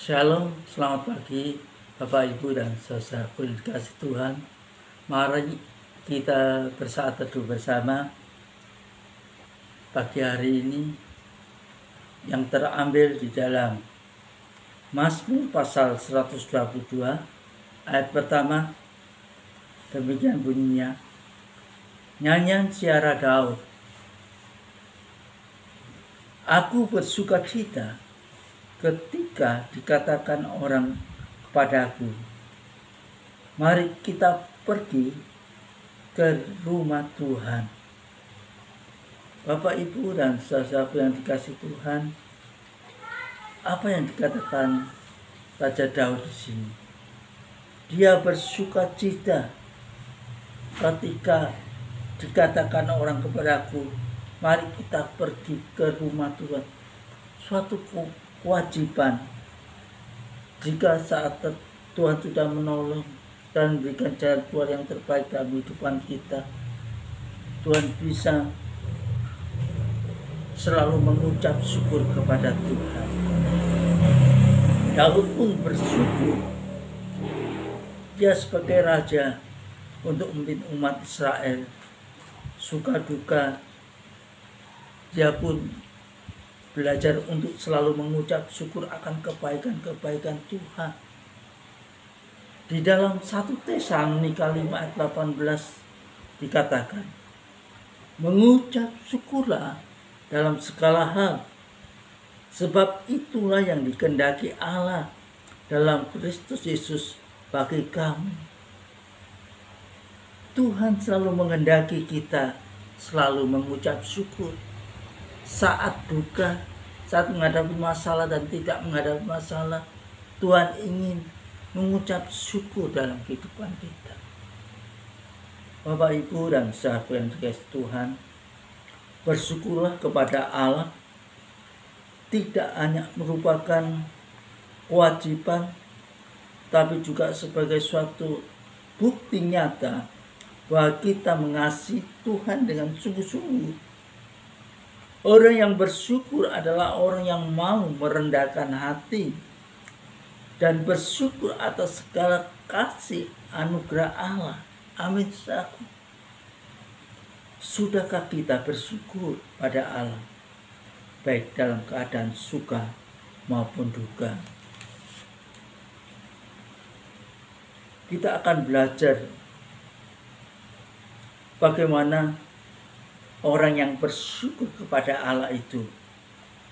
Shalom, selamat pagi Bapak Ibu dan saudaraku yang dikasih Tuhan. Mari kita bersaat teduh bersama pagi hari ini yang terambil di dalam Mazmur pasal 122 ayat pertama. Demikian bunyinya, nyanyian Ziarah Daud. Aku bersukacita ketika dikatakan orang kepadaku, mari kita pergi ke rumah Tuhan. Bapak, Ibu, dan saudara yang dikasih Tuhan, apa yang dikatakan Raja Daud di sini? Dia bersukacita ketika dikatakan orang kepadaku, mari kita pergi ke rumah Tuhan. Suatu kewajiban jika saat Tuhan sudah menolong dan memberikan jalan keluar yang terbaik dalam kehidupan kita, Tuhan bisa selalu mengucap syukur kepada Tuhan. Daud pun bersyukur, dia sebagai raja untuk memimpin umat Israel. Suka duka dia pun belajar untuk selalu mengucap syukur akan kebaikan-kebaikan Tuhan. Di dalam 1 Tesalonika 5 ayat 18 dikatakan, mengucap syukurlah dalam segala hal, sebab itulah yang dikehendaki Allah dalam Kristus Yesus bagi kamu. Tuhan selalu menghendaki kita selalu mengucap syukur. Saat duka, saat menghadapi masalah dan tidak menghadapi masalah, Tuhan ingin mengucap syukur dalam kehidupan kita. Bapak, Ibu, dan saudara yang dikasihi Tuhan, bersyukurlah kepada Allah tidak hanya merupakan kewajiban, tapi juga sebagai suatu bukti nyata bahwa kita mengasihi Tuhan dengan sungguh-sungguh. Orang yang bersyukur adalah orang yang mau merendahkan hati dan bersyukur atas segala kasih anugerah Allah. Amin. Sudahkah kita bersyukur pada Allah, baik dalam keadaan suka maupun duka? Kita akan belajar bagaimana orang yang bersyukur kepada Allah itu.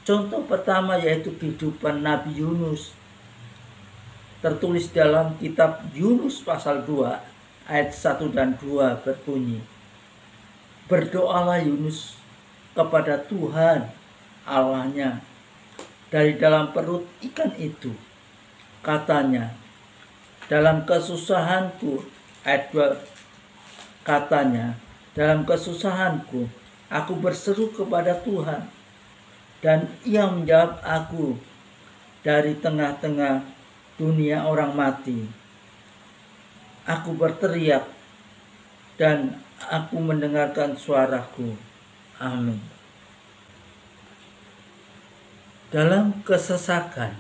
Contoh pertama yaitu kehidupan Nabi Yunus. Tertulis dalam kitab Yunus pasal 2 ayat 1 dan 2 berbunyi, berdoalah Yunus kepada Tuhan Allahnya dari dalam perut ikan itu. Katanya, dalam kesusahanku, ayat 2 katanya, dalam kesusahanku, aku berseru kepada Tuhan, dan Ia menjawab aku dari tengah-tengah dunia orang mati. Aku berteriak, dan aku mendengarkan suaraku. Amin. Dalam kesesakan,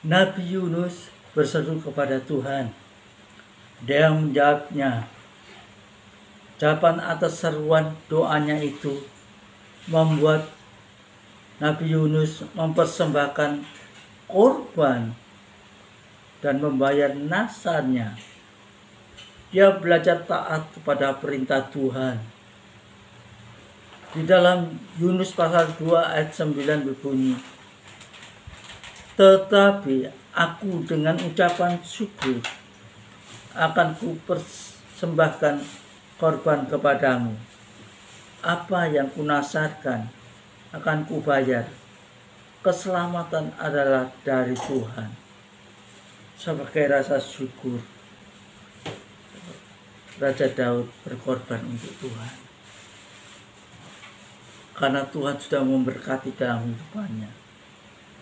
Nabi Yunus berseru kepada Tuhan. Dia menjawabnya. Jawaban atas seruan doanya itu membuat Nabi Yunus mempersembahkan korban dan membayar nasarnya. Dia belajar taat kepada perintah Tuhan. Di dalam Yunus pasal 2 ayat 9 berbunyi, tetapi aku dengan ucapan syukur akan kupersembahkan korban kepadamu. Apa yang kunasarkan akan kubayar. Keselamatan adalah dari Tuhan. Sebagai rasa syukur, Raja Daud berkorban untuk Tuhan. Karena Tuhan sudah memberkati dalam hidupnya,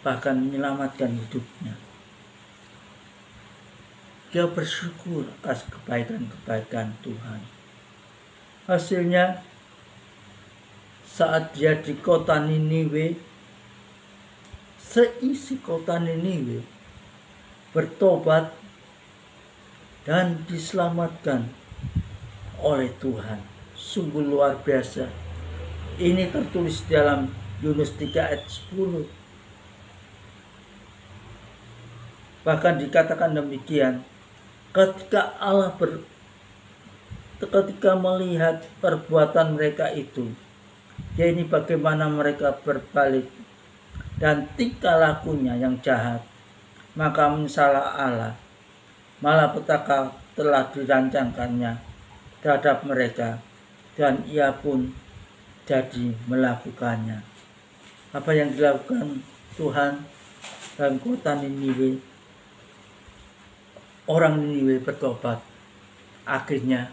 bahkan menyelamatkan hidupnya. Dia bersyukur atas kebaikan-kebaikan Tuhan. Hasilnya, saat dia di kota Niniwe, seisi kota Niniwe bertobat dan diselamatkan oleh Tuhan. Sungguh luar biasa. Ini tertulis dalam Yunus 3 ayat 10. Bahkan dikatakan demikian, ketika ketika melihat perbuatan mereka itu, yakni bagaimana mereka berbalik dan tingkah lakunya yang jahat, maka mensalah Allah, malapetaka telah dirancangkannya terhadap mereka, dan ia pun jadi melakukannya. Apa yang dilakukan Tuhan dalam kota Niniwe? Orang Niniwe bertobat. Akhirnya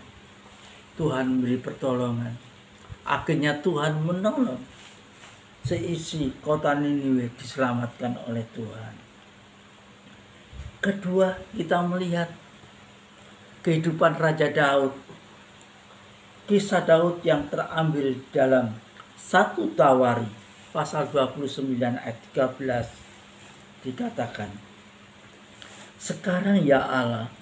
Tuhan memberi pertolongan. Akhirnya Tuhan menolong. Seisi kota Niniwe diselamatkan oleh Tuhan. Kedua, kita melihat kehidupan Raja Daud. Kisah Daud yang terambil dalam 1 Tawari pasal 29 ayat 13 dikatakan, sekarang ya Allah,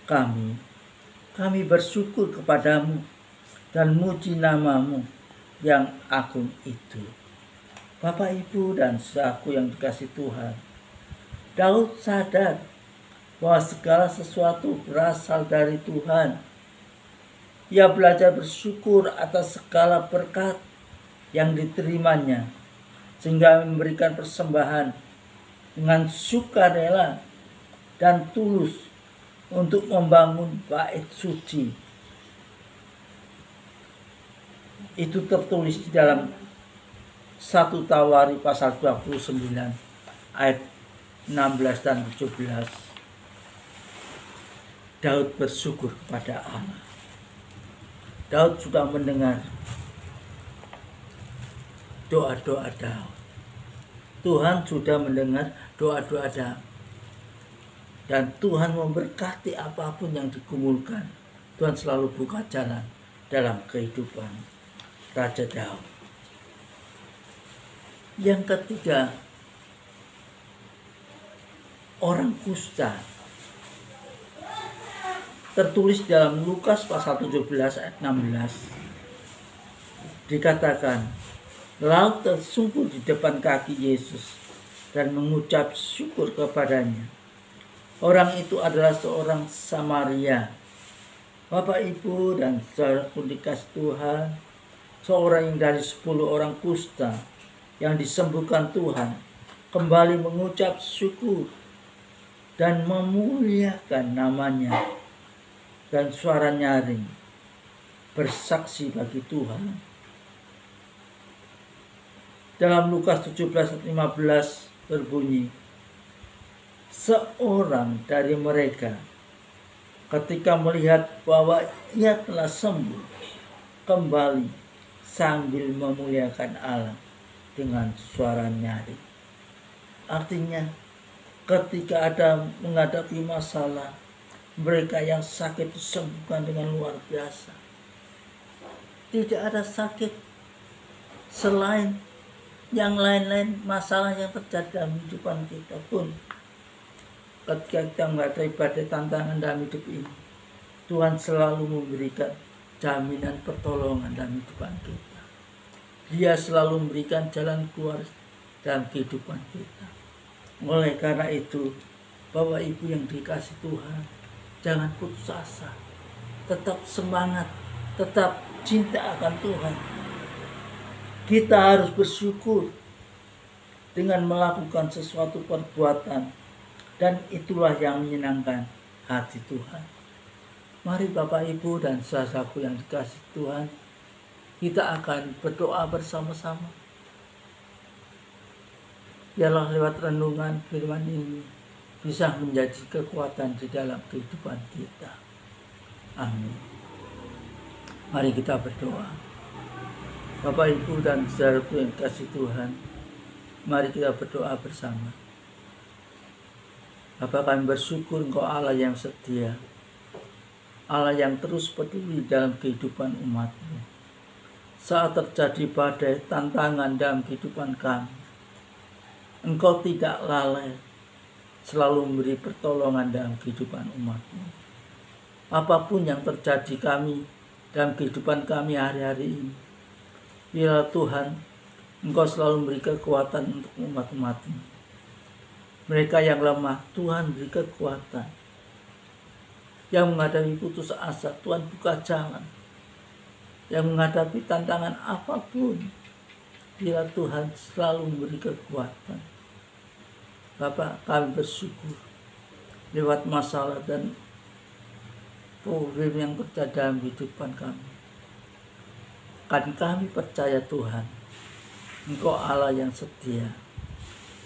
kami bersyukur kepadamu dan muji namamu yang agung itu. Bapak, Ibu, dan saudaraku yang dikasihi Tuhan, Daud sadar bahwa segala sesuatu berasal dari Tuhan. Ia belajar bersyukur atas segala berkat yang diterimanya, sehingga memberikan persembahan dengan sukarela dan tulus untuk membangun bait suci. Itu tertulis di dalam 1 Tawari pasal 29 ayat 16 dan 17. Daud bersyukur kepada Allah. Daud sudah mendengar doa-doa Daud. Tuhan sudah mendengar doa-doa Daud. Dan Tuhan memberkati apapun yang digumulkan. Tuhan selalu buka jalan dalam kehidupan Raja Daud. Yang ketiga, orang kusta. Tertulis dalam Lukas pasal 17 ayat 16. Dikatakan, lalu tersungkur di depan kaki Yesus dan mengucap syukur kepadanya. Orang itu adalah seorang Samaria. Bapak, Ibu, dan saudaraku dikasihi Tuhan, seorang yang dari 10 orang kusta yang disembuhkan Tuhan kembali mengucap syukur dan memuliakan namanya, dan suara nyaring bersaksi bagi Tuhan. Dalam Lukas 17:15 berbunyi, seorang dari mereka ketika melihat bahwa ia telah sembuh, kembali sambil memuliakan Allah dengan suara nyaring. Artinya, ketika ada menghadapi masalah, mereka yang sakit disembuhkan dengan luar biasa. Tidak ada sakit selain yang lain-lain masalah yang terjadi dalam kehidupan kita pun. Ketika kita menghadapi badai tantangan dalam hidup ini, Tuhan selalu memberikan jaminan pertolongan dalam kehidupan kita. Dia selalu memberikan jalan keluar dalam kehidupan kita. Oleh karena itu, Bapak Ibu yang dikasihi Tuhan, jangan putus asa, tetap semangat, tetap cinta akan Tuhan. Kita harus bersyukur dengan melakukan sesuatu perbuatan, dan itulah yang menyenangkan hati Tuhan. Mari Bapak, Ibu, dan saudaraku yang dikasihi Tuhan, kita akan berdoa bersama-sama. Biarlah lewat renungan firman ini bisa menjadi kekuatan di dalam kehidupan kita. Amin. Mari kita berdoa. Bapak, Ibu, dan saudaraku yang dikasihi Tuhan, mari kita berdoa bersama. Bapa, kami bersyukur Engkau Allah yang setia, Allah yang terus peduli dalam kehidupan umat-Mu. Saat terjadi badai tantangan dalam kehidupan kami, Engkau tidak lalai, selalu memberi pertolongan dalam kehidupan umat-Mu. Apapun yang terjadi kami dalam kehidupan kami hari-hari ini, biarlah Tuhan, Engkau selalu memberi kekuatan untuk umat-umat-Mu. Mereka yang lemah, Tuhan beri kekuatan. Yang menghadapi putus asa, Tuhan buka jalan. Yang menghadapi tantangan apapun, biarlah Tuhan selalu memberi kekuatan. Bapak, kami bersyukur lewat masalah dan problem yang terjadi dalam kehidupan kami. Kan kami percaya Tuhan, Engkau Allah yang setia,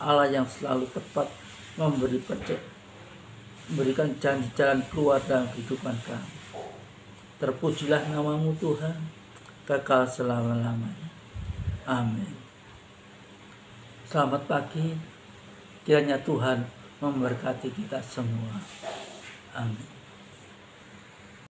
Allah yang selalu tepat memberikan jalan keluar dalam kehidupan kami. Terpujilah nama-Mu Tuhan, kekal selama-lamanya. Amin. Selamat pagi, kiranya Tuhan memberkati kita semua. Amin.